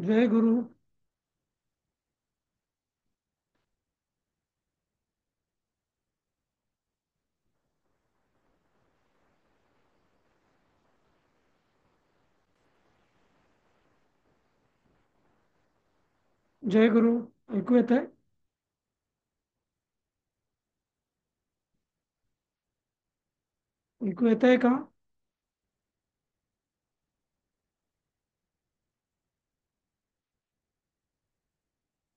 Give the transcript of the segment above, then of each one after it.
जय गुरु। जय गुरु. ऐकू येत आहे? ऐकू येत आहे का?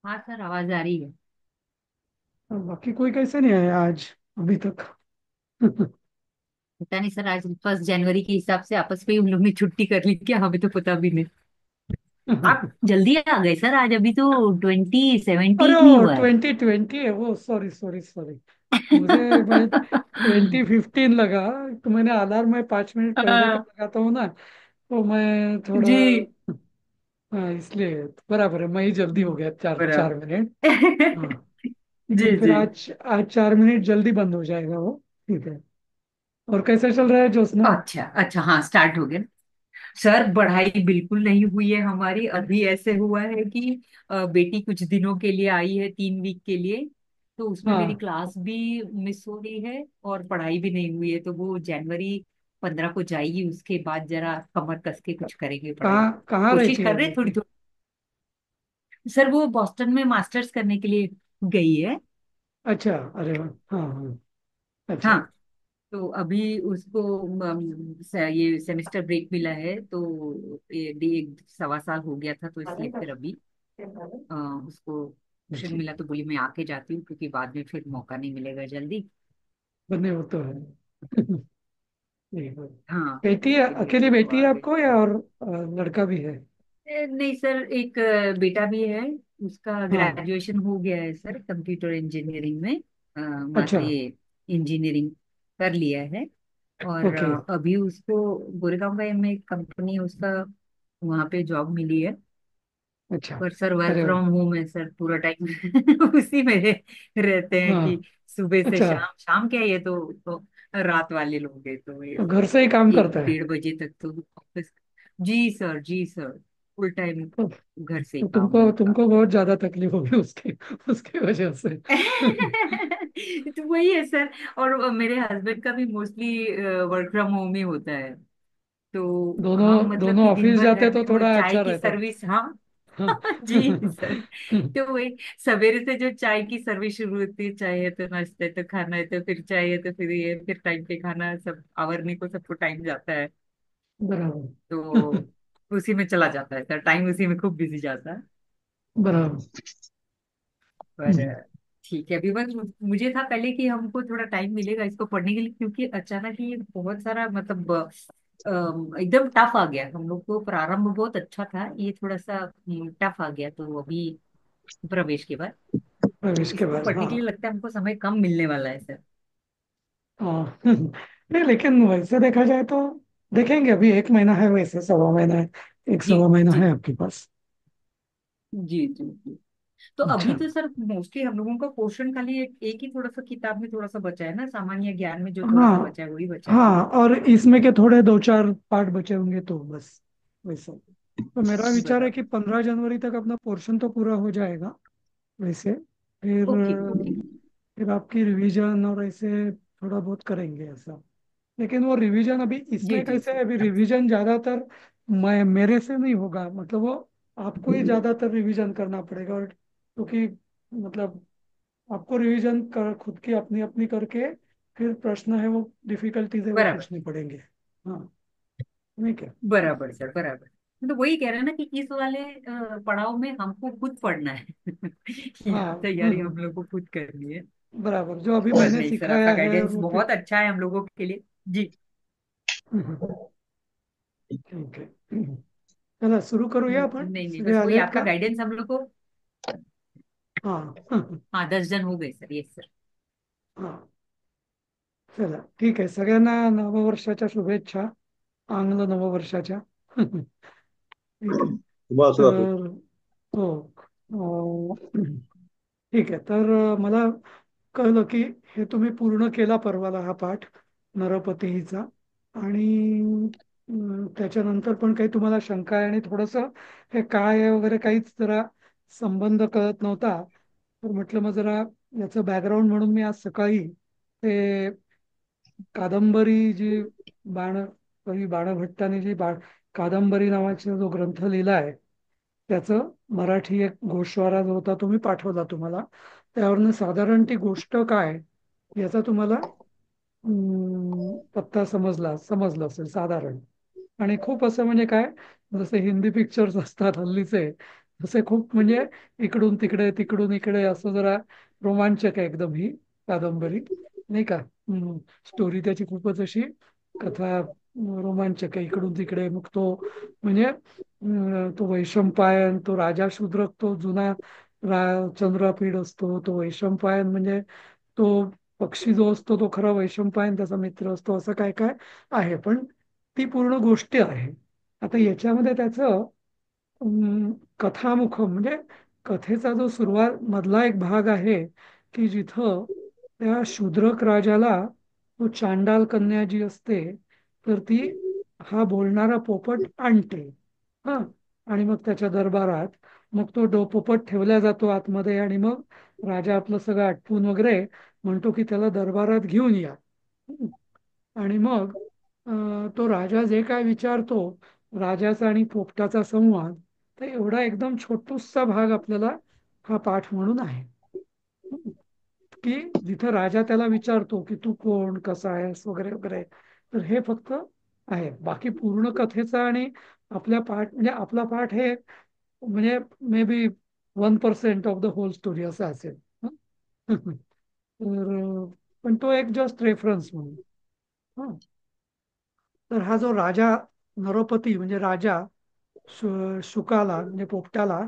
हाँ सर, आवाज आ रही है। बाकी कोई कैसे नहीं आया आज अभी तक? पता नहीं सर, आज 1 जनवरी के हिसाब से आपस में ही उन लोग ने छुट्टी कर ली क्या, हमें तो पता भी नहीं। आप जल्दी आ गए सर, आज अभी तो 2017 अरे नहीं वो हुआ है। 2020 है वो. Sorry sorry sorry. मुझे मैं 2015 लगा. तो मैंने अलार्म में 5 मिनट पहले का हाँ, लगाता हूँ ना. तो मैं थोड़ा. जी हाँ, इसलिए बराबर है. मैं ही जल्दी हो गया चार चार बराबर। मिनट हाँ. लेकिन जी फिर जी। आज आज 4 मिनट जल्दी बंद हो जाएगा वो. ठीक है. और कैसा चल रहा है जोशना? अच्छा अच्छा, हाँ स्टार्ट हो गया। सर पढ़ाई बिल्कुल नहीं हुई है हमारी। अभी ऐसे हुआ है कि बेटी कुछ दिनों के लिए आई है, 3 वीक के लिए। तो उसमें मेरी हाँ. क्लास भी मिस हो रही है और पढ़ाई भी नहीं हुई है, तो वो जनवरी 15 को जाएगी। उसके बाद जरा कमर कस के कुछ करेंगे पढ़ाई। कहाँ कहाँ कोशिश रहती है कर रहे हैं थोड़ी बेटी? थोड़ी। सर वो बॉस्टन में मास्टर्स करने के लिए गई है। अच्छा. अरे वाह. हाँ हाँ. अच्छा. हाँ, तो अभी उसको ये सेमेस्टर ब्रेक मिला है, तो ये 1 सवा साल हो गया था, तो इसलिए फिर अभी उसको ऑप्शन जी. मिला तो बोली मैं आके जाती हूँ, क्योंकि बाद में फिर मौका नहीं मिलेगा जल्दी। बने वो तो है. ठीक है. हाँ, बेटी है, इसीलिए अकेली फिर वो बेटी आ है गए। आपको या और लड़का भी है? नहीं सर, एक बेटा भी है। उसका हाँ. ग्रेजुएशन हो गया है सर, कंप्यूटर इंजीनियरिंग में। अच्छा. ये इंजीनियरिंग कर लिया है। और ओके. अभी उसको गोरेगांव में एक कंपनी है उसका, वहाँ पे जॉब मिली है। अच्छा. पर सर वर्क अरे वाह. फ्रॉम होम है सर, पूरा टाइम उसी में रहते हैं हाँ. कि सुबह से अच्छा. शाम, शाम क्या है ये तो रात वाले लोग हैं, तो ये तो घर से ही काम एक करता है? डेढ़ बजे तक तो ऑफिस। जी सर, जी सर, फुल टाइम तो, घर से ही तो काम है तुमको उनका। तुमको बहुत ज्यादा तकलीफ होगी उसकी उसकी वजह से. तो वही है सर। और मेरे हस्बैंड का भी मोस्टली वर्क फ्रॉम होम ही होता है। तो हम दोनों मतलब दोनों कि दिन ऑफिस भर जाते घर तो में वो थोड़ा चाय अच्छा की रहता. सर्विस, हाँ। हाँ. जी सर। तो वही सवेरे से जो चाय की सर्विस शुरू होती है, चाय है तो नाश्ता है तो खाना है, तो फिर चाय है तो फिर ये, फिर टाइम पे खाना, सब आवरने को सबको टाइम जाता है। बराबर. तो उसी में चला जाता है सर, टाइम उसी में खूब बिजी जाता है। बराबर. पर ठीक है, अभी बस मुझे था पहले कि हमको थोड़ा टाइम मिलेगा इसको पढ़ने के लिए, क्योंकि अचानक ही बहुत सारा मतलब एकदम टफ आ गया। हम लोग को प्रारंभ बहुत अच्छा था, ये थोड़ा सा टफ आ गया, तो अभी प्रवेश के बाद तो प्रवेश के इसको बाद. पढ़ने हाँ. के लिए लगता है हमको समय कम मिलने वाला है सर। हाँ. नहीं, लेकिन वैसे देखा जाए तो देखेंगे. अभी 1 महीना है, वैसे 1.25 महीना है. एक जी 1.25 महीना जी है आपके पास. जी जी जी। तो अभी अच्छा. तो सर मोस्टली हम लोगों का पोर्शन खाली एक ही थोड़ा सा किताब में थोड़ा सा बचा है ना, सामान्य ज्ञान में जो थोड़ा सा हाँ. बचा है वही बचा है। हाँ, और इसमें के थोड़े 2-4 पार्ट बचे होंगे तो बस. वैसा. तो मेरा विचार है कि बराबर। 15 जनवरी तक अपना पोर्शन तो पूरा हो जाएगा वैसे. फिर ओके ओके। फिर आपकी रिवीजन और ऐसे थोड़ा बहुत करेंगे ऐसा. लेकिन वो रिवीजन अभी जी इसमें जी कैसे है, सर। अभी रिवीजन ज्यादातर मैं मेरे से नहीं होगा. मतलब वो आपको ही ज्यादातर रिवीजन करना पड़ेगा. और क्योंकि मतलब आपको रिवीजन कर खुद की अपनी अपनी करके फिर प्रश्न है वो डिफिकल्टीज है वो बराबर पूछनी पड़ेंगे. हाँ. नहीं क्या? बराबर सर, बराबर। तो वही कह रहे हैं ना कि इस वाले पड़ाव में हमको खुद पढ़ना है। हाँ. यहाँ तैयारी हम लोग को खुद करनी है। बराबर जो अभी पर मैंने नहीं सर, आपका सिखाया है गाइडेंस वो बहुत अच्छा है हम लोगों के लिए। जी। ठीक है. चला सुरू करूया आपण नहीं नहीं, सगळे बस वही आलेत आपका का? गाइडेंस हम लोग को। हाँ. हाँ, 10 जन हो गए सर, यस सर। हाँ. चला ठीक आहे. सगळ्यांना नववर्षाच्या शुभेच्छा. आंग्ल नववर्षाच्या. ठीक आहे. सुबह सुबह। तर हो. ठीक आहे. तर मला कळलं की हे तुम्ही पूर्ण केला परवाला हा पाठ, नरपती हिचा. आणि त्याच्यानंतर पण काही तुम्हाला शंका आहे आणि थोडस हे काय आहे वगैरे काहीच जरा संबंध कळत नव्हता, तर म्हटलं मग जरा याचं बॅकग्राऊंड म्हणून मी आज सकाळी ते कादंबरी जी कवी बाणभट्टाने कादंबरी नावाचा जो ग्रंथ लिहिला आहे, त्याचं मराठी एक गोषवारा जो होता तो मी पाठवला तुम्हाला. त्यावरनं साधारण ती गोष्ट काय याचा तुम्हाला पत्ता समजला असेल साधारण. आणि खूप असं म्हणजे काय, जसे हिंदी पिक्चर्स असतात हल्लीचे, तसे खूप म्हणजे इकडून तिकडे तिकडून इकडे असं जरा रोमांचक आहे एकदम ही कादंबरी, नाही का. स्टोरी त्याची खूपच अशी कथा रोमांचक आहे, इकडून तिकडे. मग तो म्हणजे तो वैशंपायन, तो राजा शूद्रक, तो जुना चंद्रापीड असतो, तो वैशंपायन म्हणजे तो पक्षी जो असतो तो खरा वैशंपायन त्याचा मित्र असतो, असं काय काय आहे. पण ती पूर्ण गोष्ट आहे. आता याच्यामध्ये त्याचं कथामुखम म्हणजे कथेचा जो सुरुवात मधला एक भाग आहे, की जिथं त्या शूद्रक राजाला तो चांडाल कन्या जी असते, तर ती हा बोलणारा पोपट आणते. हा. आणि मग त्याच्या दरबारात मग तो पोपट ठेवला जातो आतमध्ये, आणि मग राजा आपलं सगळं आटपून वगैरे म्हणतो की त्याला दरबारात घेऊन या. आणि मग तो राजा जे काय विचारतो, राजाचा आणि पोपटाचा संवाद, तर एवढा एकदम छोटूसा भाग आपल्याला हा पाठ म्हणून आहे. की जिथं राजा त्याला विचारतो की तू कोण, कसा आहेस वगैरे वगैरे. तर हे फक्त आहे. बाकी पूर्ण कथेचा आणि आपल्या पाठ म्हणजे आपला पाठ हे म्हणजे may be 1% of the whole story असं असेल. हं? तर पण तो एक जस्ट रेफरन्स म्हणून. हं. तर हा जो राजा नरपती म्हणजे राजा शुकाला म्हणजे पोपटाला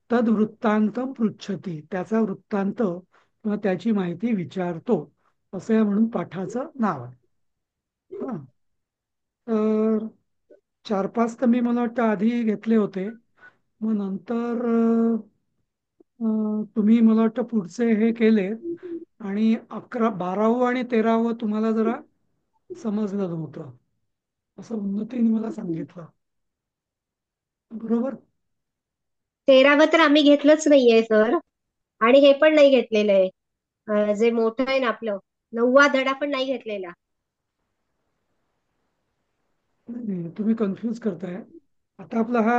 तद वृत्तांतम पृच्छती, त्याचा वृत्तांत किंवा त्याची माहिती विचारतो, असं या म्हणून पाठाचं नाव आहे. हा. तर 4-5 तर मी मला वाटतं आधी घेतले होते. मग नंतर तुम्ही मला वाटतं पुढचे हे केले, आणि 12वं आणि 13वं तुम्हाला जरा समजलं नव्हतं असं उन्नतीने मला सांगितलं. बरोबर. 13व तर आम्ही घेतलंच नाहीये सर. आणि हे पण नाही घेतलेलं आहे. जे मोठं आहे ना आपलं, 9वा धडा पण नाही घेतलेला. नाही, तुम्ही कन्फ्यूज करताय. आता आपला हा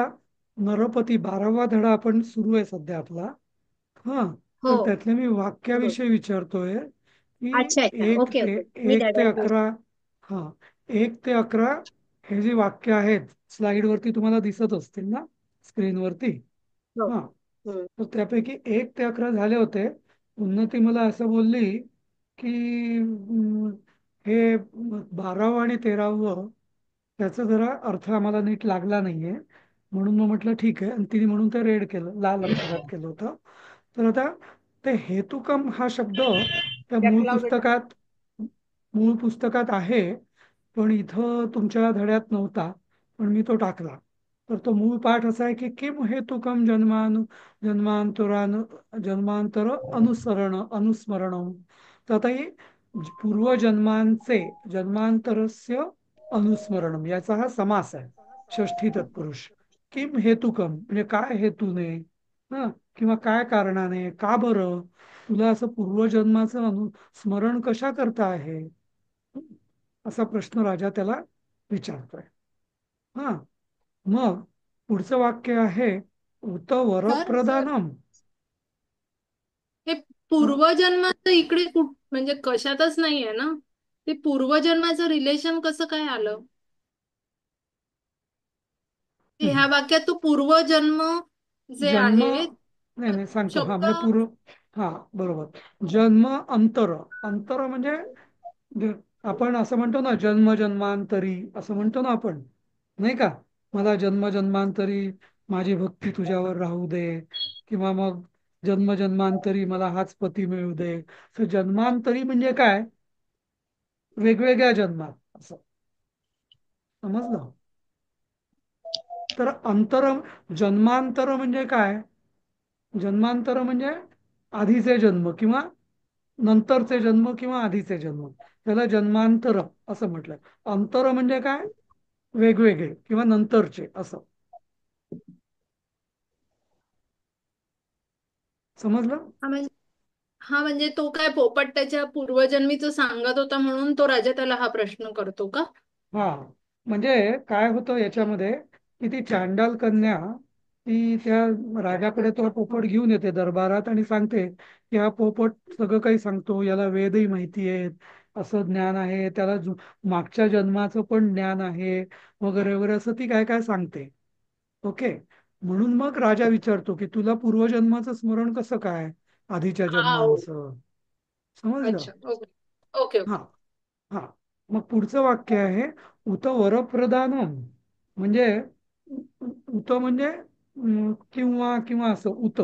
नरपती 12वा धडा आपण सुरू आहे सध्या आपला. हा. हो. तर त्यातल्या मी हं. वाक्याविषयी विचारतोय की अच्छा अच्छा, एक ओके ते ओके. मी एक ते धडा. 11 हा 1 ते 11 हे जी वाक्य आहेत स्लाइड वरती तुम्हाला दिसत असतील ना, स्क्रीनवरती. हो. हा. हं. तर त्यापैकी 1 ते 11 झाले होते. उन्नती मला असं बोलली की हे 12वं आणि 13वं त्याचा जरा अर्थ आम्हाला नीट लागला नाहीये, म्हणून मग म्हटलं ठीक आहे. आणि तिने म्हणून ते रेड केलं, लाल अक्षरात केलं होतं. तर आता ते हेतुकम हा शब्द त्या त्या क्लाउड. मूळ पुस्तकात आहे, पण इथं तुमच्या धड्यात नव्हता, पण मी तो टाकला. तर तो मूळ पाठ असा आहे की किम हेतुकम जन्मांतरान जन्मांतर अनुस्मरण. तर आता ही पूर्वजन्मांचे जन्मांतरस्य अनुस्मरणम याचा हा समास आहे, षष्ठी तत्पुरुष. किम हेतुकम म्हणजे काय हेतूने, हा, किंवा काय कारणाने, का बरं तुला असं पूर्वजन्माचं स्मरण कशा करता आहे, असा प्रश्न राजा त्याला विचारतोय. हा. मग पुढचं वाक्य आहे उत सर वरप्रदानम. हे हा. पूर्वजन्माचं इकडे म्हणजे कशातच नाहीये ना. ते पूर्वजन्माचं रिलेशन कसं काय आलं? ते ह्या हम्म. वाक्यात तो पूर्वजन्म जे जन्म आहे नाही नाही सांगतो, हा शब्द. म्हणजे हा बरोबर. जन्म अंतर, अंतर म्हणजे जे आपण असं म्हणतो ना जन्म जन्मांतरी, असं म्हणतो ना आपण, नाही का. मला जन्म जन्मांतरी माझी भक्ती तुझ्यावर राहू दे, किंवा मग जन्म जन्मांतरी मला हाच पती मिळू दे. तर जन्मांतरी म्हणजे काय, वेगवेगळ्या जन्मात असं समजलं. तर जन्मांतर म्हणजे काय, जन्मांतर म्हणजे आधीचे जन्म किंवा नंतरचे जन्म किंवा आधीचे जन्म, त्याला जन्मांतर असं म्हटलंय. अंतर म्हणजे काय, वेगवेगळे किंवा नंतरचे असं. समजलं? हा म्हणजे तो काय पोपट त्याच्या पूर्वजन्मीचं सांगत होता म्हणून तो राजा त्याला हा प्रश्न करतो का? हा, म्हणजे काय होतं याच्यामध्ये, की ती चांडाल कन्या ती त्या राजाकडे तो पोपट घेऊन येते दरबारात आणि सांगते की हा पोपट सगळं काही सांगतो, याला वेदही माहिती आहेत, असं ज्ञान आहे त्याला, मागच्या जन्माचं पण ज्ञान आहे वगैरे वगैरे, असं ती काय काय सांगते. ओके. म्हणून मग राजा विचारतो की तुला पूर्वजन्माचं स्मरण कसं काय, आधीच्या हा ओ- जन्मांचं. समजलं? अच्छा, ओके ओके हा. ओके. हा. मग पुढचं वाक्य आहे, उत वरप्रदानम. म्हणजे उत म्हणजे किंवा किंवा असं उत,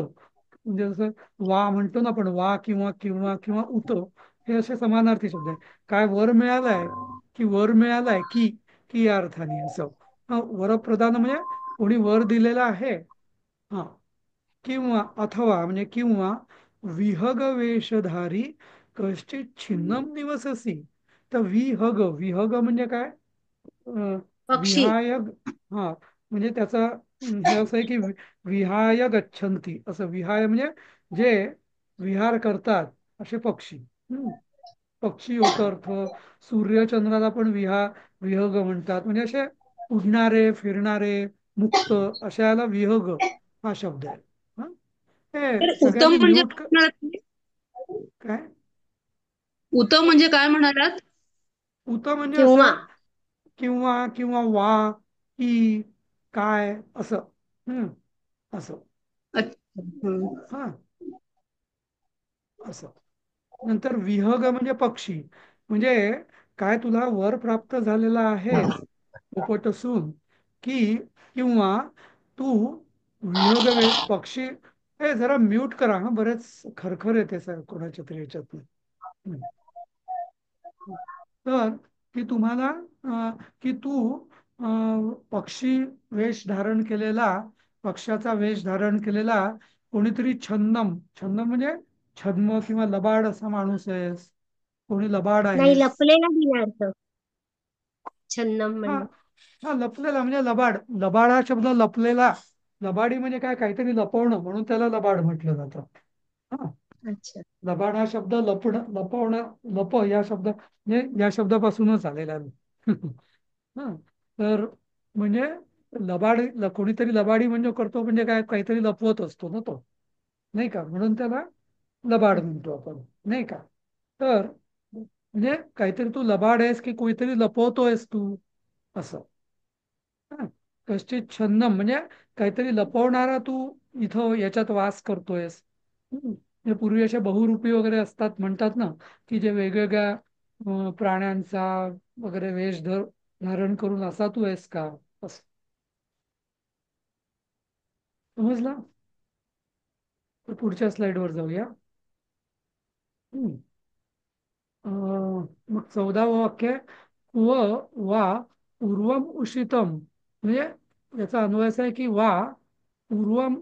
म्हणजे जसं वा म्हणतो ना आपण, वा किंवा किंवा किंवा उत, हे असे समानार्थी शब्द आहे. काय वर मिळालाय, की वर मिळालाय की या अर्थाने असं. वरप्रदान म्हणजे कोणी वर दिलेला आहे. हा. किंवा अथवा म्हणजे किंवा विहग वेशधारी कश्चित छिन्नम निवससी. तर विहग, विहग म्हणजे काय, पक्षी. विहाय, हा, म्हणजे त्याचा हे असं आहे की विहाय गच्छन्ति, असं विहाय म्हणजे जे विहार करतात असे पक्षी. पक्षी होतो अर्थ. सूर्यचंद्राला पण विहग म्हणतात, म्हणजे असे उडणारे फिरणारे मुक्त, अशाला विहग हा शब्द आहे. हा? हे तर उत्तम सगळ्यांनी म्हणजे म्यूट काय म्हणालात तुम्ही? काय. उत्तम म्हणजे काय म्हणालात? उत म्हणजे किंवा असं किंवा किंवा वा की काय असं. हम्म. असं. अच्छा. हं. हा. असं. नंतर विहग म्हणजे पक्षी, म्हणजे काय तुला वर प्राप्त झालेला आहेस पोपट असून, की किंवा तू विहग पक्षी. हे जरा म्यूट करा हा, बरेच खरखर येते सर कोणाच्या तरी याच्यात. तर की तुम्हाला की तू पक्षी वेश धारण केलेला, पक्षाचा वेश धारण केलेला कोणीतरी छन्नम, छन्नम म्हणजे छद्म किंवा लबाड असा माणूस आहेस, कोणी लबाड नाही, आहेस. लपलेला दिनार्थ छन्नम हा. म्हणजे. हा, लपलेला म्हणजे लबाड. लबाड हा शब्द लपलेला, लबाडी म्हणजे काय, काहीतरी लपवणं, म्हणून त्याला लबाड म्हटलं जातं. हा. अच्छा. लबाड हा शब्द लपवणं, लप या शब्द म्हणजे या शब्दापासूनच आलेला आहे. हा. तर म्हणजे लबाड, कोणीतरी लबाडी म्हणजे करतो म्हणजे काय, काहीतरी लपवत असतो ना तो, नाही का, म्हणून त्याला लबाड म्हणतो आपण, नाही का. तर म्हणजे काहीतरी तू लबाड आहेस की कोणीतरी लपवतोयस तू, असं. हा. कश्चित छन्नम म्हणजे काहीतरी लपवणारा तू इथं याच्यात वास करतोयस. म्हणजे पूर्वी अशा बहुरूपी वगैरे असतात म्हणतात ना, की जे वेगवेगळ्या प्राण्यांचा वगैरे धारण करून असा तू आहेस का, असं. समजलं? तर पुढच्या स्लाइडवर जाऊया. हम्म. मग 14वं वाक्य आहे, व वा पूर्वम उषितम. म्हणजे याचा अन्वय असा आहे की वा पूर्वम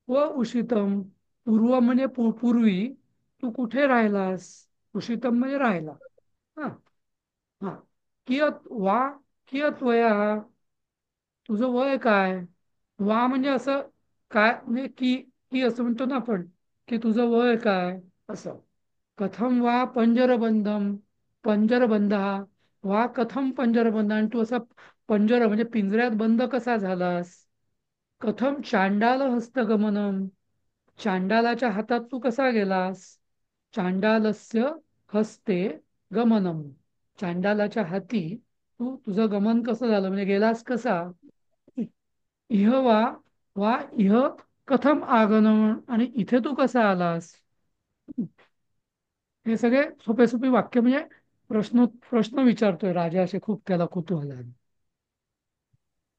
व उषितम. पूर्वम म्हणजे पूर्वी तू कुठे राहिलास, उषितम म्हणजे राहिला. हा. हा. कियत वा, कियत वया, तुझं वय काय. वा म्हणजे असं काय, म्हणजे की असं म्हणतो ना आपण, की तुझं वय काय असं. कथम वा पंजरबंधम, पंजरबंध हा वा कथम पंजरबंध, आणि तू असा पंजर म्हणजे पिंजऱ्यात बंद कसा झालास. कथम चांडाल हस्तगमनम, चांडालाच्या हातात तू कसा गेलास. चांडालस्य हस्ते गमनम, चांडालाच्या हाती तुझं गमन कसं झालं, म्हणजे गेलास कसा. इह वा वा इह कथम आगमन, आणि इथे तू कसा आलास. हे सगळे सोपे सोपे वाक्य, म्हणजे प्रश्न प्रश्न विचारतोय राजा, असे खूप त्याला कुतूहल आहे.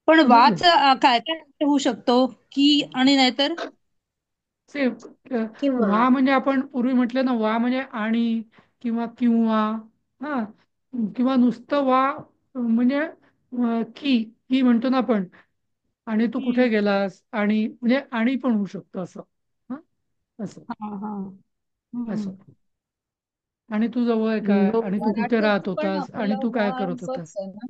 पण समजलं? वाच काय काय होऊ शकतो, की आणि नाहीतर. से किंवा वा म्हणजे आपण पूर्वी म्हटलं ना, वा म्हणजे आणि किंवा हा, किंवा नुसतं वा म्हणजे की म्हणतो ना आपण, आणि तू कुठे हम्म. गेलास, आणि म्हणजे आणि पण होऊ शकतं असं. हा. असं. हा हा. असं. हम्म. आणि तुझं वय काय, आणि तू कुठे मराठीत राहत पण होतास, आणि आपलं तू काय करत वाजच होतास. आहे ना.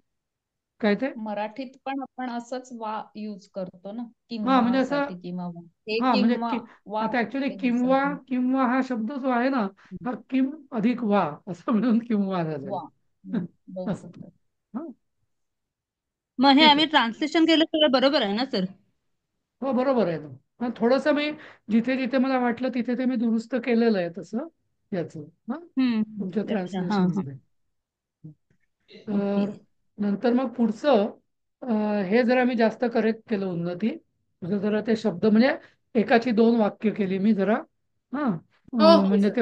काय ते? मराठीत पण आपण असंच वा यूज करतो ना, हा म्हणजे किंवा असं, साठी किंवा वा, हे हा म्हणजे किंवा वा आता ऍक्च्युली ते किंवा, दिसत नाही. किंवा हा शब्द जो आहे ना, हा किम अधिक वा असं म्हणून किंवा झालेला वा असं. बरोबर. हा मग हे ठीक आम्ही आहे. ट्रान्सलेशन केलं सगळं बरोबर आहे ना सर? हो बरोबर आहे ना. हा, थोडंसं मी जिथे जिथे मला वाटलं तिथे ते मी दुरुस्त केलेलं आहे तसं याचं, हा तुमच्या अच्छा, हा ट्रान्सलेशन हा. मध्ये. ओके. तर नंतर मग पुढचं हे जरा मी जास्त करेक्ट केलं उन्नती. म्हणजे जरा ते शब्द म्हणजे एकाची दोन वाक्य केली मी जरा. हा हो हो म्हणजे सर. ते,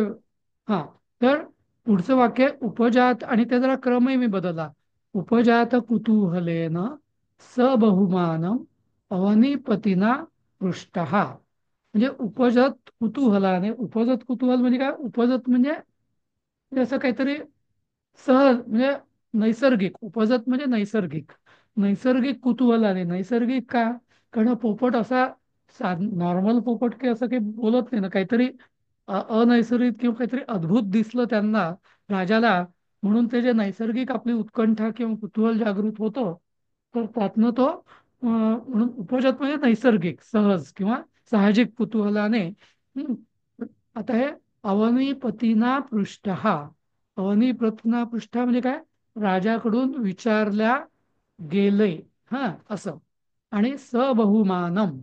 हा तर पुढचं वाक्य उपजात, आणि ते जरा क्रमही मी बदलला. उपजात कुतूहलेन स बहुमानम अवनीपतीना पृष्ठ. म्हणजे उपजत कुतूहलाने, उपजत कुतूहल म्हणजे काय? उपजत म्हणजे असं काहीतरी सहज, म्हणजे नैसर्गिक. उपजत म्हणजे नैसर्गिक. नैसर्गिक कुतूहलाने, नैसर्गिक का? कारण पोपट असा नॉर्मल पोपट की असं काही बोलत नाही ना, काहीतरी अनैसर्गिक किंवा काहीतरी अद्भुत दिसलं त्यांना, राजाला, म्हणून ते जे नैसर्गिक आपली उत्कंठा किंवा कुतूहल जागृत होतं, तर त्यातनं तो म्हणून उपजत म्हणजे नैसर्गिक, सहज किंवा साहजिक कुतूहलाने. हं, आता हे अवनीपतीना पृष्ठ. अवनीपतीना पृष्ठ म्हणजे काय? राजाकडून विचारल्या गेले, हा असं. आणि सबहुमानम,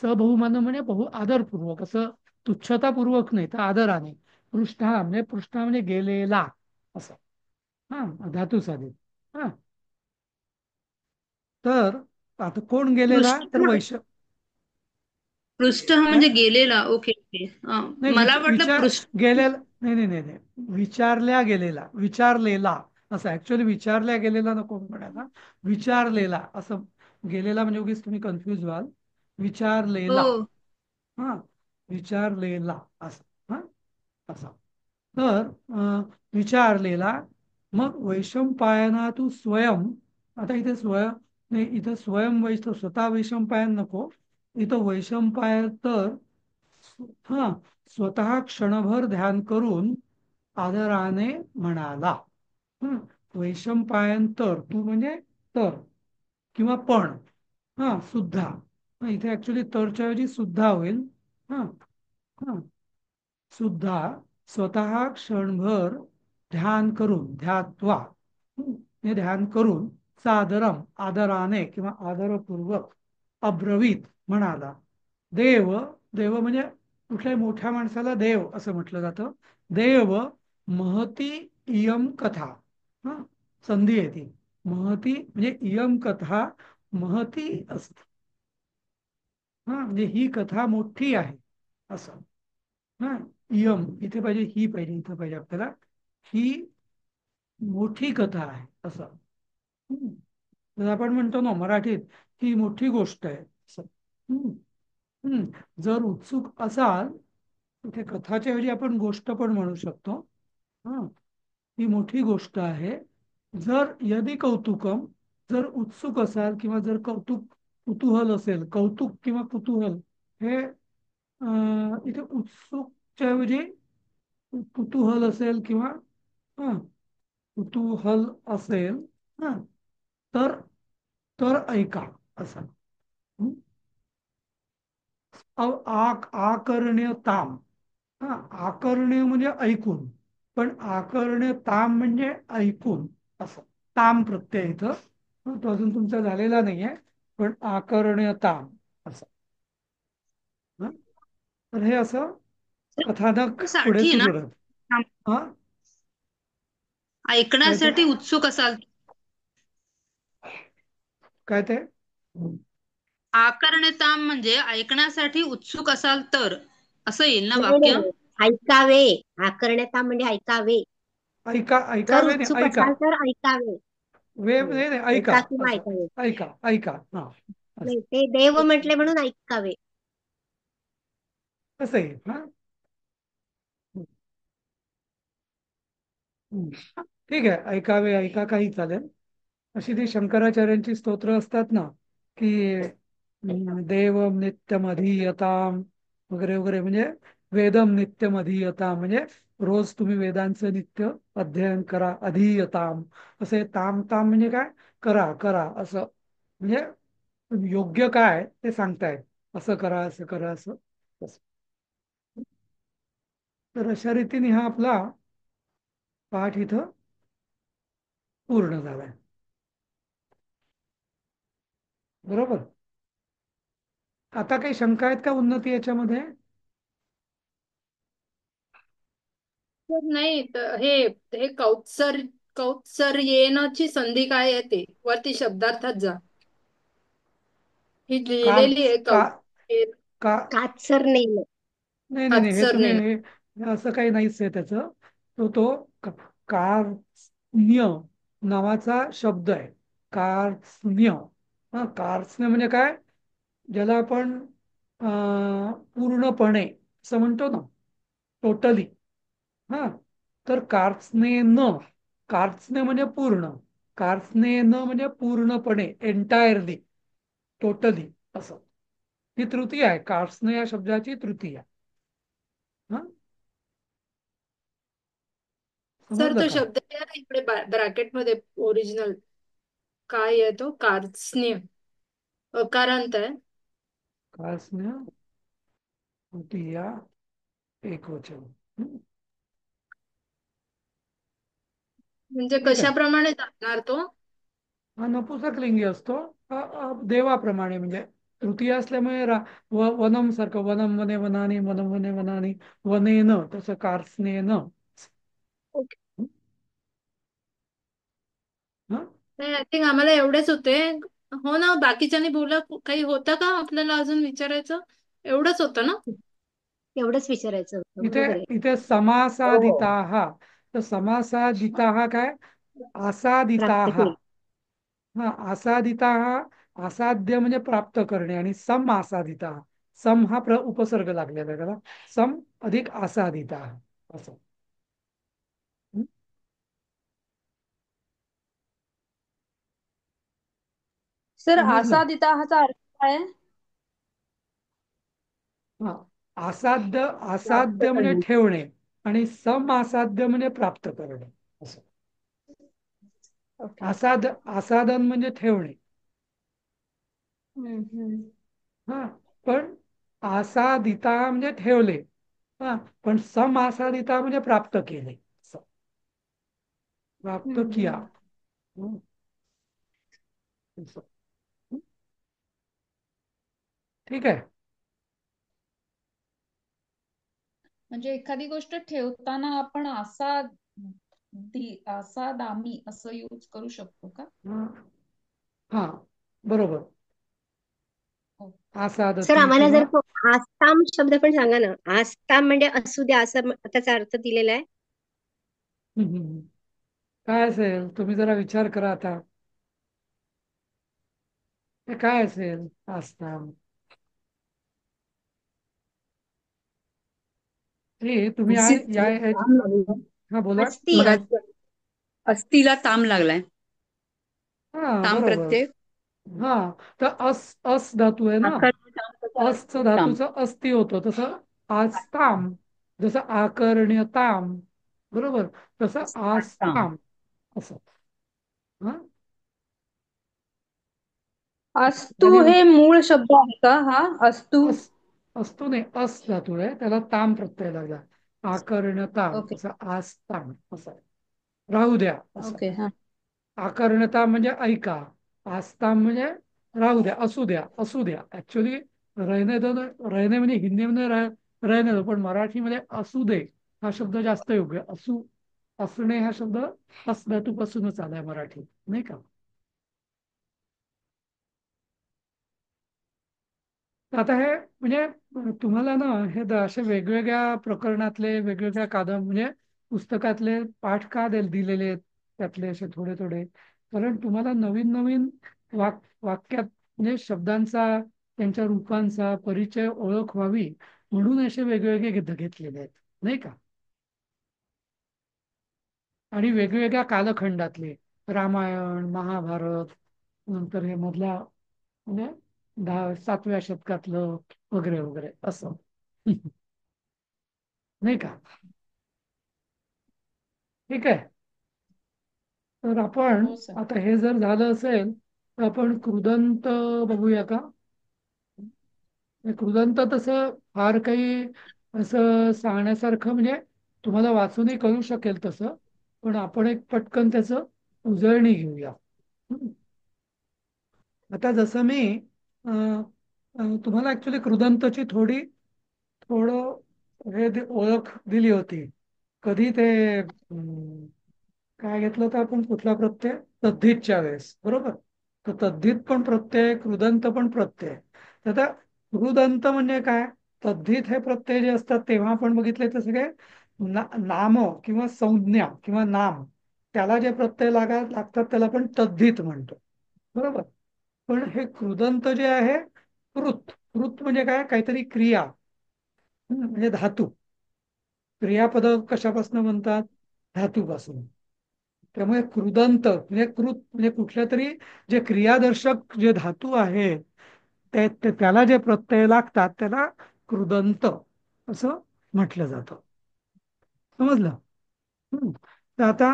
सबहुमानम म्हणजे बहु आदरपूर्वक, असं तुच्छतापूर्वक नाही तर आदराने. पृष्ठ म्हणजे, पृष्ठ म्हणजे गेलेला असं, हा धातू साधित. हा तर आता कोण गेलेला? पृष्ठ तर वैश्य. पृष्ठ हा काय? म्हणजे गेलेला. Okay okay. नाही मला वाटलं विचार पृष्ठ. गेलेला, नाही नाही नाही नाही, विचारल्या गेलेला, विचारलेला असं. ऍक्च्युअली विचारल्या गेलेला नको म्हणायला, विचारलेला असं. गेलेला म्हणजे उगीच तुम्ही कन्फ्युज व्हाल. हो. विचारलेला, हा विचारलेला असं, हा असा. तर विचारलेला. मग वैशंपायना तू स्वयं. आता इथे स्वयं नाही, इथं स्वयं स्वतः वैशंपायन नको. इथं वैशंपायन तर हा स्वतः क्षणभर ध्यान करून आदराने म्हणाला. हं, वैशंपायन तर, तू म्हणजे तर किंवा पण, हा सुद्धा. इथे ऍक्च्युली तरच्या ऐवजी सुद्धा होईल. हा हा सुद्धा स्वतः क्षणभर ध्यान करून, ध्यात्वा, हे ध्यान करून, सादरम आदराने किंवा आदरपूर्वक, अब्रवीत म्हणाला. देव, देव म्हणजे कुठल्याही मोठ्या माणसाला देव असं म्हटलं जातं. देव महती इयम कथा. हा संधी आहे ती. महती म्हणजे इयम कथा महती असते. हा म्हणजे ही कथा मोठी आहे असं. हा इयम इथे पाहिजे, ही पाहिजे, इथं पाहिजे आपल्याला. ही मोठी कथा आहे असं. हम्म. तर आपण म्हणतो ना मराठीत, ही मोठी गोष्ट आहे असं. हम्म. हम्म. जर उत्सुक असाल, इथे कथाच्या ऐवजी आपण गोष्ट पण म्हणू शकतो. हा ही मोठी गोष्ट आहे. जर यदि कौतुकम, जर उत्सुक असाल किंवा जर कौतुक, कुतूहल असेल, कौतुक किंवा कुतूहल हे इथे उत्सुकच्या ऐवजी कुतूहल असेल किंवा हा कुतूहल असेल, हा तर, तर ऐका असं. हं? आकर्ण्यताम. हा आकर्ण्य म्हणजे ऐकून, पण आकर्ण्यताम म्हणजे ऐकून असं. ताम प्रत्यय इथं, तो अजून तुमचा झालेला नाहीये, पण आकर्ण्यताम असं. हं? तर हे असं कथानक पुढे साठी ना. सुरू राहत. हा काय ते? ऐकण्यासाठी उत्सुक असाल. काय ते? आकर्ण्यताम म्हणजे ऐकण्यासाठी उत्सुक असाल तर, असं येईल ना नाही वाक्य? नाही, ऐकावे. आकर्ण्यता म्हणजे ऐकावे. ऐका, जर ऐकावे नाही, उत्सुक ऐका. असाल तर ऐकावे. नाही नाही, ऐका ऐका किंवा असं. ऐकावे. ऐका, ऐका, हा असं. नाही, ते देव म्हटले म्हणून ऐकावे. कसं आहे, हा ठीक आहे. ऐकावे, ऐका, काही चालेल. अशी ती शंकराचार्यांची स्तोत्र असतात ना, की देवम नित्यम अधीयताम वगैरे वगैरे, म्हणजे वेदम नित्यम अधीयताम म्हणजे रोज तुम्ही वेदांचं नित्य अध्ययन करा. अधीयताम असे, ताम ताम म्हणजे काय? करा करा असं, म्हणजे योग्य काय ते सांगतायत, असं करा असं करा असं असं. तर अशा रीतीने हा आपला पाठ इथं पूर्ण झालाय. बरोबर. आता काही शंका आहेत का उन्नती याच्यामध्ये? तर नाही तर हे हे कौत्सर्येनची संधी काय येते वरती शब्दार्थात जा. ही काल लिहिलेली आहे का का कातसर नेम. नाही नाही नाही, हे तुम्ही कात्सर्य. असं काही नाहीच आहे त्याचं. तो क- कार्त्स्न्य नावाचा शब्द आहे. कार्त्स्न्य. हा, कार्त्स्न्य म्हणजे काय, ज्याला आपण पूर्णपणे असं म्हणतो ना, टोटली. हा, तर कार्त्स्ने न, कार्त्स्ने म्हणजे पूर्ण, कार्त्स्ने न म्हणजे पूर्णपणे, एंटायरली, टोटली असं. ही तृतीय आहे, कार्त्स्ने या शब्दाची तृतीय आहे. हा, सर समजलं तो का? शब्द आहे ना इकडे ब्रॅकेटमध्ये ओरिजिनल काय आहे तो कार्त्स्न्य अकारांत आहे. कार्त्स्न्य तृतीया एकवचन. हं, म्हणजे ठीक आहे. कशाप्रमाणे जाणार तो. हा नपुंसकलिंगी असतो. देवाप्रमाणे म्हणजे तृतीय असल्यामुळे वनम सारखं, वनम वने वनानी, वनम वने वनानी, वनेन, तसं कार्त्स्नेन. ओके. हं? नाही आय थिंक आम्हाला एवढेच होते. हो ना, बाकीच्यांनी बोला काही होतं का आपल्याला अजून विचारायचं. एवढंच होतं ना. एवढंच विचारायचं होतं, इथे बरोबर आहे. इथे हो. समासादिताहा. तर समासादिताहा काय, प्राप्त आसादिताहा. केली. हा, आसादिताहा, आसाद्य म्हणजे प्राप्त करणे, आणि सम आसादिता, सम हा उपसर्ग लागलेला आहे त्याला, सम अधिक आसादिता असं. हं? सर समजलं. आसादिताहाचा अर्थ काय आहे? हा, असाध्य, प्राप्त असाध्य म्हणजे करणे. ठेवणे, आणि सम असाध्य म्हणजे प्राप्त करणे असं. ओके. असाधन म्हणजे ठेवणे. हम्म. हा, पण आसादिता म्हणजे ठेवले. हा, पण सम आसादिता म्हणजे प्राप्त केले असं. प्राप्त किया. हम्म. हं, असं. ठीक आहे. म्हणजे एखादी गोष्ट ठेवताना आपण असा दामी असं यूज करू शकतो का? हा, हा, बरोबर. हो. सर आसादती आम्हाला किंवा जर तो आस्ताम शब्द पण सांगा ना. आस्ताम म्हणजे असू द्या असं त्याचा अर्थ दिलेला आहे. हं, हं, हं. काय असेल, तुम्ही जरा विचार करा आता. हे काय असेल आस्ताम. हे तुम्ही ताम लागलाय. हा बोला. अस्ति मगाची अस्थिला ताम लागलाय. हा, ताम बरोबर. प्रत्यय हा, तर अस धातू आहे ना, आकार ताम त्याचा अस अर्थ ताम. धातूचं अस्ति होतं, तसं आस्ताम, जसं आकर्ण्यताम, बरोबर, तसं ताम. आस्ताम असं. हा, अस्तु आणि हे मूळ शब्द आहे का हा अस्तु? अस असतो नाही, अस धातू आहे, त्याला ताम प्रत्यय लागला. आकर्ण्यताम, ओके. तसं आस्ताम असं. राहू द्या असं. ओके. हा. आकर्णता म्हणजे ऐका, आस्ताम म्हणजे राहू द्या, असू द्या, असू द्या. ऍक्च्युली रहने दो, रहने म्हणजे हिंदीमध्ये रहने दो, पण मराठीमध्ये असू दे हा शब्द जास्त योग्य. असणे हा शब्द अस धातूपासूनच आलाय मराठीत, नाही का? आता हे म्हणजे तुम्हाला ना हे असे वेगवेगळ्या प्रकरणातले, वेगवेगळ्या म्हणजे पुस्तकातले पाठ का दिलेले आहेत, त्यातले असे थोडे थोडे, कारण तुम्हाला नवीन नवीन वाक्यात म्हणजे शब्दांचा, त्यांच्या रूपांचा परिचय, ओळख व्हावी म्हणून असे वेगवेगळे घेतलेले आहेत, नाही का? आणि वेगवेगळ्या कालखंडातले, रामायण, महाभारत, नंतर हे मधल्या म्हणजे 7व्या शतकातलं वगैरे वगैरे असं. नाही का? ठीक आहे. तर आपण हो सर. आता हे जर झालं असेल तर आपण कृदंत बघूया का? हे कृदंत तसं फार काही असं सांगण्यासारखं म्हणजे तुम्हाला वाचूनही कळू शकेल तसं, पण आपण एक पटकन त्याचं उजळणी घेऊया. हं. आता जसं मी तुम्हाला ऍक्च्युली कृदंतची थोडं ओळख दिली होती. कधी ते काय घेतलं होतं आपण कुठला प्रत्यय? तद्धितच्या वेळेस, बरोबर? तर तद्धित पण प्रत्यय, कृदंत पण प्रत्यय. तर आता कृदंत म्हणजे काय? तद्धित हे प्रत्यय जे असतात तेव्हा आपण बघितले ते सगळे नाम किंवा संज्ञा किंवा नाम, त्याला जे प्रत्यय लागतात त्याला आपण तद्धित म्हणतो, बरोबर? पण हे कृदंत जे आहे, कृत म्हणजे काय? काहीतरी क्रिया, म्हणजे धातू. क्रियापद कशापासून बनतात? धातूपासून. त्यामुळे कृदंत म्हणजे कृत म्हणजे कुठल्या तरी जे क्रियादर्शक जे धातू आहे त्याला जे प्रत्यय लागतात त्याला कृदंत असं म्हटलं जातं. समजलं? तर आता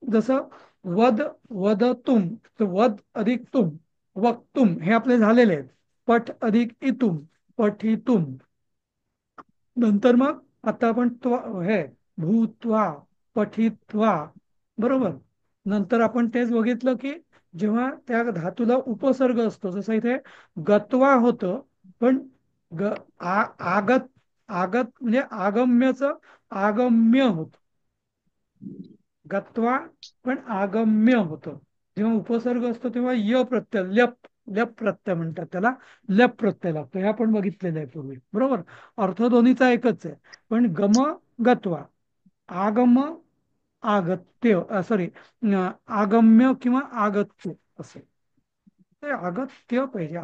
जसं वद, वदतुम, तर वद अधिक तुम, वक्तुम हे आपले झालेले आहेत. पठ अधिक इतुम, पठितुम. नंतर मग आता आपण हे भूत्वा, पठित्वा, बरोबर? नंतर आपण तेच बघितलं की जेव्हा त्या धातूला उपसर्ग असतो, जसं इथे गत्वा होतं, पण ग आगत, आगत म्हणजे आगम्यचं आगम्य होत. गत्वा पण आगम्य होतं. जेव्हा उपसर्ग असतो तेव्हा य प्रत्यय, लप लप प्रत्यय म्हणतात त्याला, लप प्रत्यय लागतो. हे आपण बघितलेलं आहे पूर्वी, बरोबर? अर्थ दोन्हीचा एकच आहे, पण गम गत्वा, आगम आगत्य, सॉरी, आगम्य किंवा आगत्य असं. ते अगत्य पाहिजे.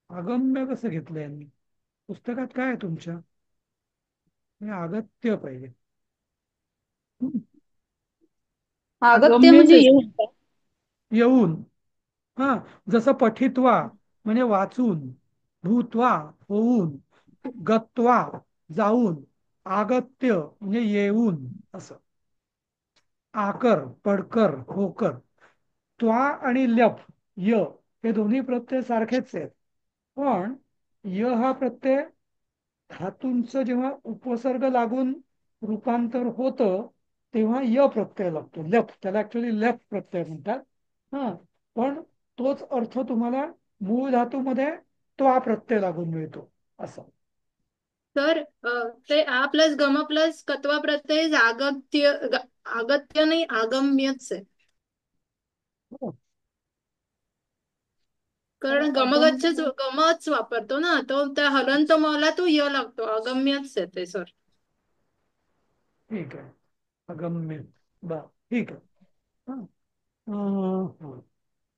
आगम्य कसं घेतलं यांनी? पुस्तकात काय आहे तुमच्या? हे अगत्य पाहिजे. अगत्य अगम्य म्हणजे येऊन का? येऊन. हा, जसं पठित्वा म्हणजे वाचून, भूत्वा होऊन, गत्वा जाऊन, आगत्य म्हणजे येऊन असं. आकर पडकर होकर. त्वा आणि ल्यप य हे दोन्ही प्रत्यय सारखेच आहेत, पण य हा प्रत्यय धातूंचं जेव्हा उपसर्ग लागून रूपांतर होतं तेव्हा य प्रत्यय लागतो, लप. त्याला ऍक्च्युली लप प्रत्यय म्हणतात. हा, पण तोच अर्थ तुम्हाला मूळ धातूमध्ये त्वा प्रत्यय लागून मिळतो असं. तर ते आ प्लस गम प्लस कत्वा प्रत्यय आगत्य नाही, आगम्यच आहे. हो. कारण आगम्य गमच वापरतो ना तो, त्या हलंत मला तो य लागतो, अगम्यच आहे ते सर. ठीक आहे, अगम्य. ठीक आहे. हा. हा.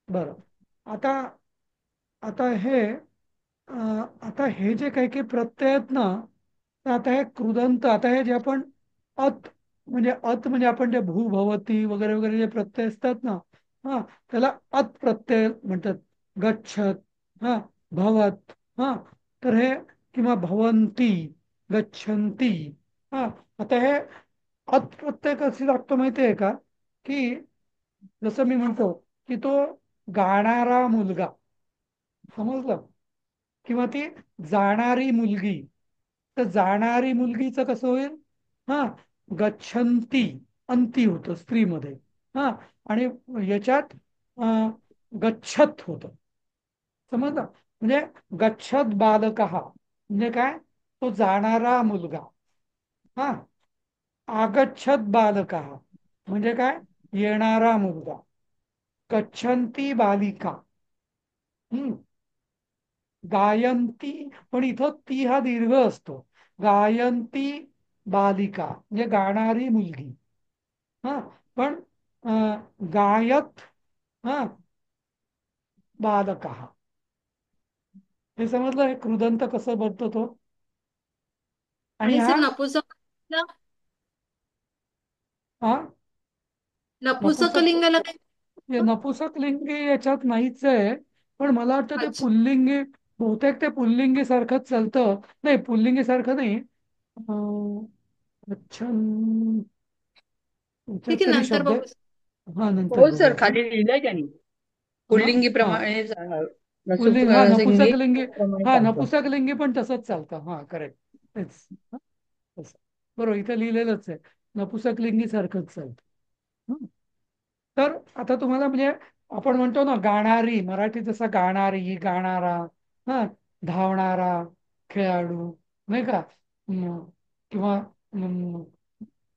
बरं. आता आता हे आता हे जे काही काही प्रत्यय आहेत ना, तर आता हे कृदंत, आता हे जे आपण अत म्हणजे आपण जे भूभवती वगैरे वगैरे जे प्रत्यय असतात ना, हा, त्याला अत प्रत्यय म्हणतात. गच्छत, हा, भवत, हा, तर हे किंवा भवंती, गच्छन्ती. हा, आता हे अत प्रत्यय कशी लागतो माहिती आहे का? की जसं मी म्हणतो की तो गाणारा मुलगा, समजलं? किंवा ती जाणारी मुलगी, तर जाणारी मुलगीचं कसं होईल? हा, गच्छन्ती, अंती होतं स्त्रीमध्ये. हा, आणि याच्यात गच्छत होतं. समजलं? म्हणजे गच्छत बालकः म्हणजे काय? तो जाणारा मुलगा. हा, आगच्छत बालकः म्हणजे काय? येणारा मुलगा. गच्छन्ती बालिका. हम्म. गायंती, पण इथं ती हा दीर्घ असतो. गायंती बालिका म्हणजे गाणारी मुलगी. हा, पण गायत, हा, बालक. हे समजलं? हे कृदंत कसं बनतो तो. आणि आणि हा सर हा नपुसक नपुसकलिंगाला काय? नपुसक लिंगी याच्यात नाहीच आहे, पण मला वाटतं ते अच्छा, पुल्लिंगी, बहुतेक ते पुल्लिंगी सारखंच चालतं. नाही, पुल्लिंगी सारखं नाही. अं, अच्छा, ठीक याच्यात आहे तरी नंतर शब्द बघू. हा नंतर हो बघू सर, आपण. खाली लिहिलंय त्यांनी. हा पुल्लिंगी हा प्रमाणे पुल्लिंग, हा नपुंसकलिंगी नपुसकलिंगी, प्रमाणे हा चालतं. नपुसकलिंगी पण तसंच चालतं. हा करेक्ट, तेच. हा, तसं बरोबर इथं लिहिलेलंच आहे, नपुसकलिंगी सारखंच चालतं. हं. तर आता तुम्हाला म्हणजे आपण म्हणतो ना गाणारी, मराठी जसा गाणारी, गाणारा, हा, धावणारा, खेळाडू, नाही का? किंवा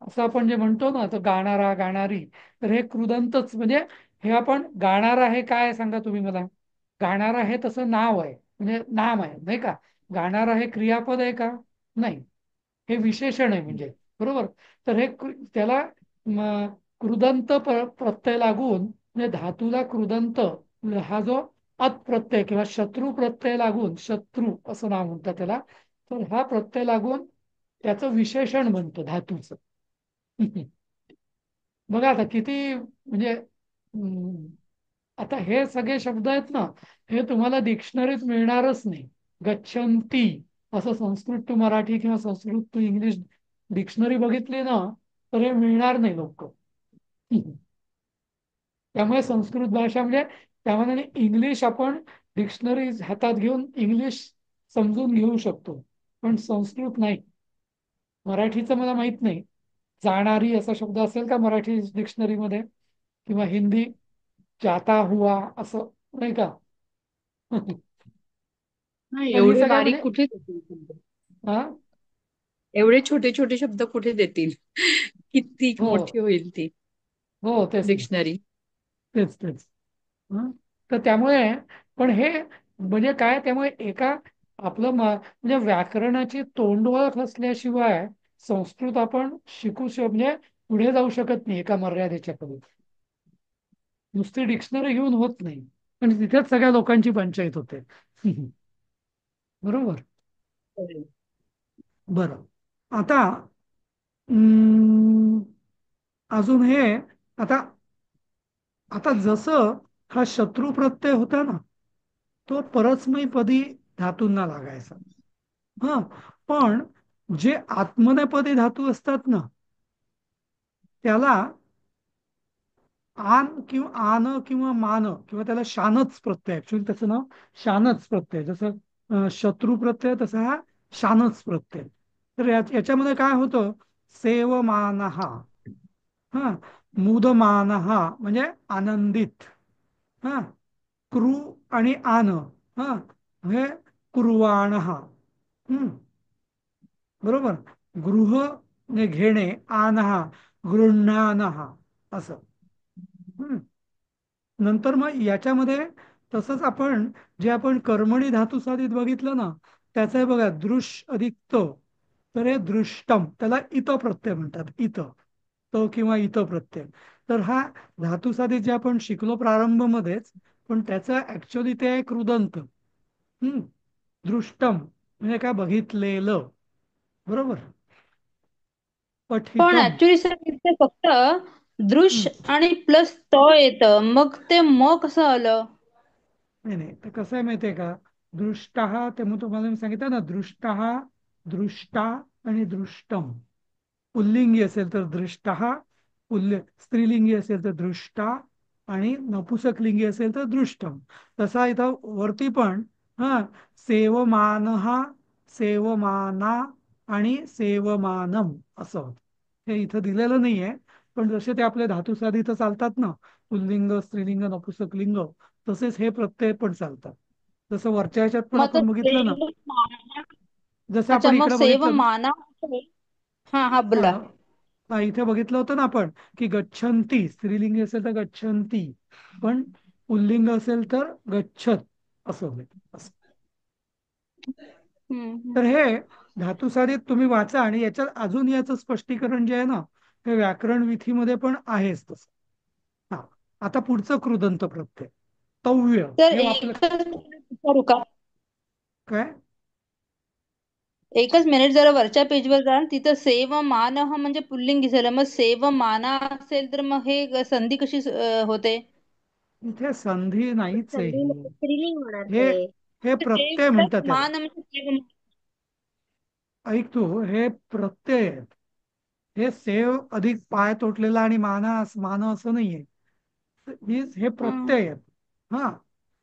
असं आपण जे म्हणतो ना, तो गाणारा, गाणारी, तर हे कृदंतच. म्हणजे हे आपण गाणारा हे काय आहे सांगा तुम्ही मला. गाणारा हे तसं नाव आहे, म्हणजे नाम आहे, नाही का? गाणारा हे क्रियापद आहे का? नाही, हे विशेषण आहे म्हणजे. बरोबर. तर हे त्याला कृदंत प्रत्यय लागून, म्हणजे धातूला कृदंत, हा जो अत प्रत्यय किंवा शत्रू प्रत्यय लागून, शत्रू असं नाव म्हणतात त्याला, तर हा प्रत्यय लागून त्याचं विशेषण बनतं धातूचं. बघा आता किती म्हणजे आता हे सगळे शब्द आहेत ना, हे तुम्हाला डिक्शनरीत मिळणारच नाही. गच्छन्ती असं संस्कृत टू मराठी किंवा संस्कृत टू इंग्लिश डिक्शनरी बघितली ना, तर हे मिळणार नाही लोक. त्यामुळे संस्कृत भाषा म्हणजे त्यामानाने इंग्लिश आपण डिक्शनरी हातात घेऊन इंग्लिश समजून घेऊ शकतो, पण संस्कृत नाही. मराठीचं मला माहित नाही, जाणारी असा शब्द असेल का मराठी डिक्शनरीमध्ये, किंवा हिंदी जाता हुआ असं, नाही का? नाही, पण ही एवढे सगळ्या बारीक म्हणजे कुठे देतील शब्द? हा एवढे छोटे छोटे शब्द कुठे देतील? किती हो मोठी होईल ती हो तेच ना, डिक्शनरी. तेच तेच. हं? तर त्यामुळे पण हे म्हणजे काय, त्यामुळे एका आपलं म्हणजे व्याकरणाची तोंडओळख असल्याशिवाय संस्कृत आपण शिकू म्हणजे पुढे जाऊ शकत नाही एका मर्यादेच्या पुढे. नुसती डिक्शनरी घेऊन होत नाही, पण तिथेच सगळ्या लोकांची पंचायत होते. बरोबर. बरं. आता अं, अजून हे, आता आता जसं हा शत्रू प्रत्यय होता ना, तो परस्मैपदी धातूंना लागायचा. हा, पण जे आत्मनेपदी धातू असतात ना, त्याला आन किंवा आन किंवा मान किंवा त्याला शानच प्रत्यय, ऍक्च्युअली त्याचं नाव शानच प्रत्यय. जसं शत्रू प्रत्यय तसा हा शानच प्रत्यय. तर याच्यामध्ये काय होतं, सेवमानहा, हा, मुदमानहा म्हणजे आनंदित, हा, क्रू आणि आन, हा, हे कुर्वाणहा. बरोबर. गृह म्हणजे घेणे, आनहा गृह्णानहा असं. हम्म. नंतर मग याच्यामध्ये तसंच आपण जे आपण कर्मणी धातू साधित बघितलं ना, त्याचं आहे बघा, दृश अधिक त, तर हे दृष्टम, त्याला इत प्रत्यय म्हणतात. इत, त किंवा इत प्रत्यय. तर हा धातू साधित जे आपण शिकलो प्रारंभ मध्येच, पण त्याचं ऍक्च्युअली ते आहे कृदंत. हम्म. दृष्टम म्हणजे काय, बघितलेलं. बरोबर. पण पठितम. ऍक्च्युली सर इथे फक्त दृश हम्म. आणि प्लस त येतं, मग ते म कसं आलं? नाही नाही, तर कसं आहे माहितीये का, दृष्टा, ते मग तुम्हाला मी सांगितलं ना, दृष्टा, दृष्टा आणि दृष्टम. पुल्लिंगी असेल तर दृष्टा, स्त्रीलिंगी असेल तर दृष्टा, आणि नपुसकलिंगी असेल तर दृष्टम. तसा इथं वरती पण, हा, सेवमानहा, सेवमाना आणि सेवमानम असं होतं. हे इथं दिलेलं नाहीये, पण जसे ते आपले धातुसाध इथं चालतात ना, पुल्लिंग, स्त्रीलिंग, नपुसकलिंग, तसेच हे प्रत्यय पण चालतात. जसं वरच्या ह्याच्यात पण मग ते आपण बघितलं ना, सेव माना, जसं अच्छा आपण मग इकडे सेव बघितलं. माना. हा हा हा बोला. हा, इथे बघितलं होतं ना आपण, की गच्छन्ती स्त्रीलिंगी असेल तर गच्छन्ती, पण पुल्लिंग असेल तर गच्छत असं होईल. असं. हम्म. तर हे धातुसाधित तुम्ही वाचा, आणि याच्यात अजून याचं स्पष्टीकरण जे आहे ना, हे व्याकरण विधीमध्ये पण आहेच तसं. हा, आता पुढचं कृदंत प्रत्यय तव्य, तर हे आपलं एकच मिनिट विचारू का? काय. एकच मिनिट, जरा वरच्या पेजवर जा, तिथं सेव मान हा म्हणजे पुल्लिंगी झालं, मग सेव माना असेल तर मग हे संधी कशी होते? इथे संधी नाहीच आहे संधी ही. स्त्रीलिंग होणार हे ते. हे सेव प्रत्यय प्लस म्हणतात त्याला. मान म्हणजे सेव. ऐक तू, हे प्रत्यय आहेत. हे सेव अधिक पाय तोटलेला आणि मान असं नाहीये. हे प्रत्यय आहेत. हा,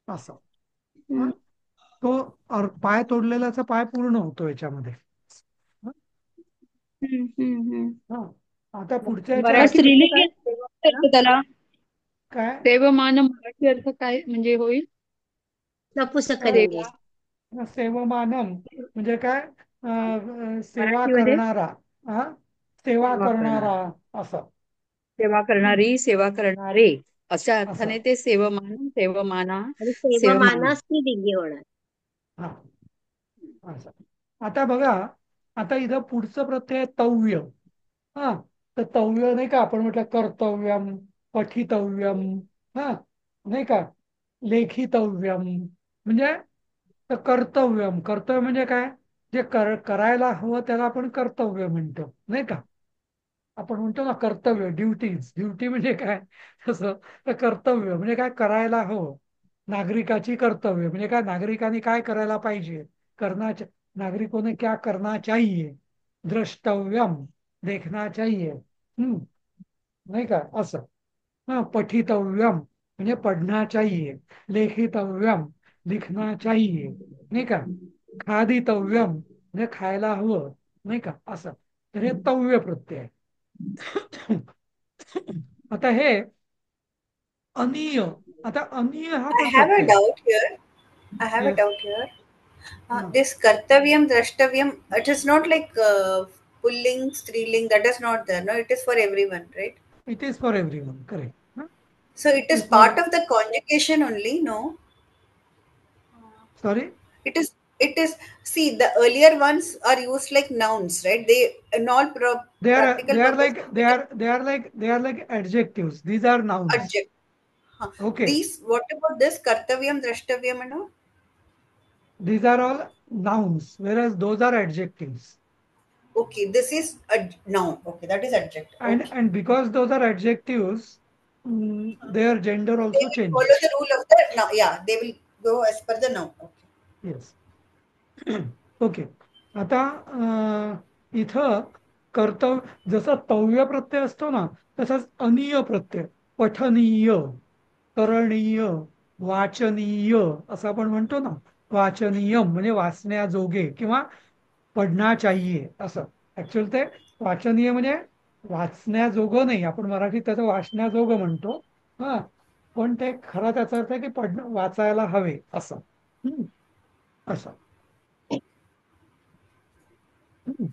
असं. हा, तो पाय तोडलेल्याचा पाय पूर्ण होतो याच्यामध्ये. हा, हा. आता पुढच्या मग याच्यात स्त्रीलिंग काय आहे त्याला काय सेवमान मराठी अर्थ काय म्हणजे होईल? नपुसकलिंगी. सेवा सेवमानम म्हणजे काय? सेवा मराठीमध्ये करणारा. हा, सेवा सेवा करणार, करणारा असं. सेवा हम्म, करणारी, सेवा करणारे अशा असं. अर्थाने ते सेवमान, सेवमाना, आणि सेवमाना. सेवमाना स्त्रीलिंगी होणार. हा, असं. आता बघा, आता इथं पुढचं प्रत्यय आहे तव्य. हा, तर तव्य नाही का आपण म्हटलं कर्तव्यम, पठितव्यम, हा, नाही का, लेखितव्यम, म्हणजे तर कर्तव्यम. कर्तव्य म्हणजे काय? जे करायला हवं त्याला आपण कर्तव्य म्हणतो, नाही का. आपण म्हणतो ना कर्तव्य, ड्युटीज. ड्युटी म्हणजे काय? तसं तर कर्तव्य म्हणजे काय? करायला हवं. नागरिकाची कर्तव्य म्हणजे काय? नागरिकांनी काय करायला पाहिजे, करना नागरिकों ने क्या करना चाहिए, द्रष्टव्यम, देखना चाहिए. नाही का, असं. हा, पठितव्यम म्हणजे पढ़ना चाहिए, लेखितव्यम लिखना चाहिए, नाही का. खादितव्यम म्हणजे खायला हवं, नाही का, असं. तर हे तव्य प्रत्यय आहे. आता हे अनीय. आता अनीय हा I पण have a Pratyaya. doubt here. I have a yes. doubt here. This kartavyam, drashtavyam, it is not like pulling, striling, that is not there. No, it is for everyone, right? It is for everyone, correct. So it it is is for, part of the conjugation only, no? Sorry. It is, it is, see, the earlier ones are used like nouns, right? They, in all practical purposes, they can They are like adjectives. These are nouns. adject. Huh. Okay. These, what about this kartavyam, drashtavyam and all? These are all nouns, whereas those are adjectives. Okay, this is a noun. Okay, that is adjective. And Okay. and because those are adjectives, their gender They also will follow changes. the rule of the noun. Yeah, they will go as per the noun. Okay. Yes. Okay. आता इथं कर्तव्य जसं तव्य प्रत्यय असतो ना, तसाच अनीय प्रत्यय. पठनीय, करणीय, वाचनीय असं आपण म्हणतो ना. वाचनीय म्हणजे वाचण्याजोगे किंवा पढना चाहिए असं. ऍक्च्युअली ते वाचनीय म्हणजे वाचण्याजोगं नाही, आपण मराठीत त्याचं वाचण्याजोगं म्हणतो. हा, पण ते खरा त्याचा अर्थ आहे की वाचायला हवे असं. हम्म, असं. हम्म.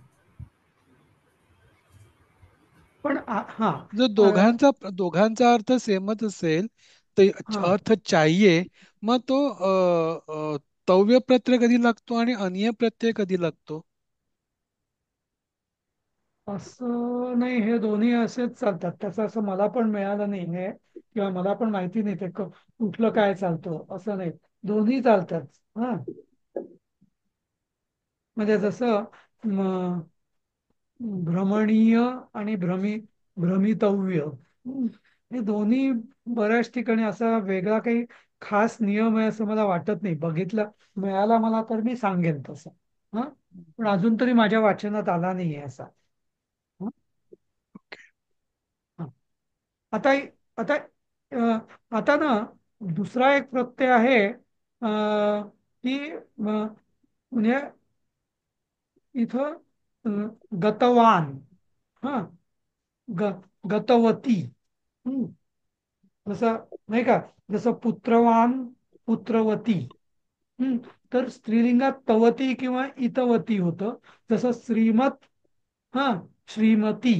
पण हा, जर दोघांचा अर्थ सेमच असेल तर हा, अर्थ चाहिये, मग तो तव्य प्रत्यय कधी लागतो आणि अनिय प्रत्यय कधी लागतो? असं नाही, हे दोन्ही असेच चालतात. त्याचं असं मला पण मिळालं नाही हे, किंवा मला पण माहिती नाही ते कुठलं काय चालतं असं नाही. दोन्ही चालतात. हा, म्हणजे जसं भ्रमणीय आणि भ्रमितव्य. हे दोन्ही बऱ्याच ठिकाणी असा वेगळा काही खास नियम आहे असं मला वाटत नाही. बघितलं, मिळाला मला तर मी सांगेन तसं. हा, पण अजून तरी माझ्या वाचनात आला नाहीये असा. हं? हं. आता आता आता ना दुसरा एक प्रत्यय आहे, की म्हणजे इथं गतवान. हा, ग गतवती. हम्म, जसं नाही का, जसं पुत्रवान, पुत्रवती. हम्म, तर स्त्रीलिंगात तवती किंवा इतवती होतं. जसं श्रीमत, हा, श्रीमती,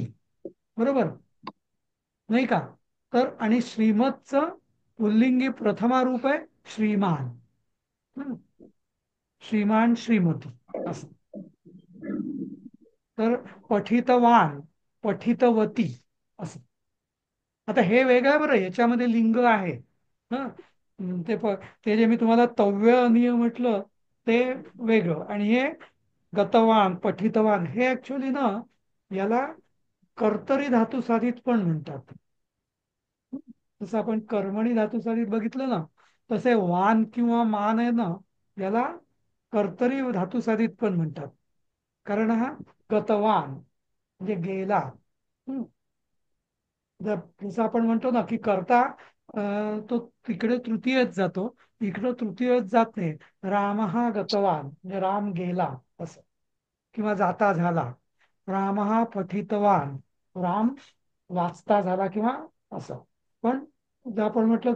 बरोबर नाही का. तर आणि श्रीमतचं पुल्लिंगी प्रथमा रूप आहे श्रीमान. हम्म, श्रीमान, श्रीमती असं. तर पठितवान, पठितवती असं. आता हे वेगळं आहे बरं, याच्यामध्ये लिंग आहे. हा, ते जे मी तुम्हाला तव्य अनिय म्हटलं ते वेगळं, आणि हे गतवान, पठितवान हे ऍक्च्युली ना याला कर्तरी धातू साधित पण म्हणतात. जसं आपण कर्मणी धातू साधित बघितलं ना, तसे वान किंवा मान आहे ना, याला कर्तरी धातू साधित पण म्हणतात. कारण हा गतवान म्हणजे गेला. हम्म. जसं आपण म्हणतो ना की कर्ता तो तिकडे तृतीयच जातो, इकडं तृतीयच जात नाही. राम हा गतवान म्हणजे राम गेला असं, किंवा जाता झाला. राम हा पठितवान, राम वाचता झाला किंवा असं. पण जर आपण म्हटलं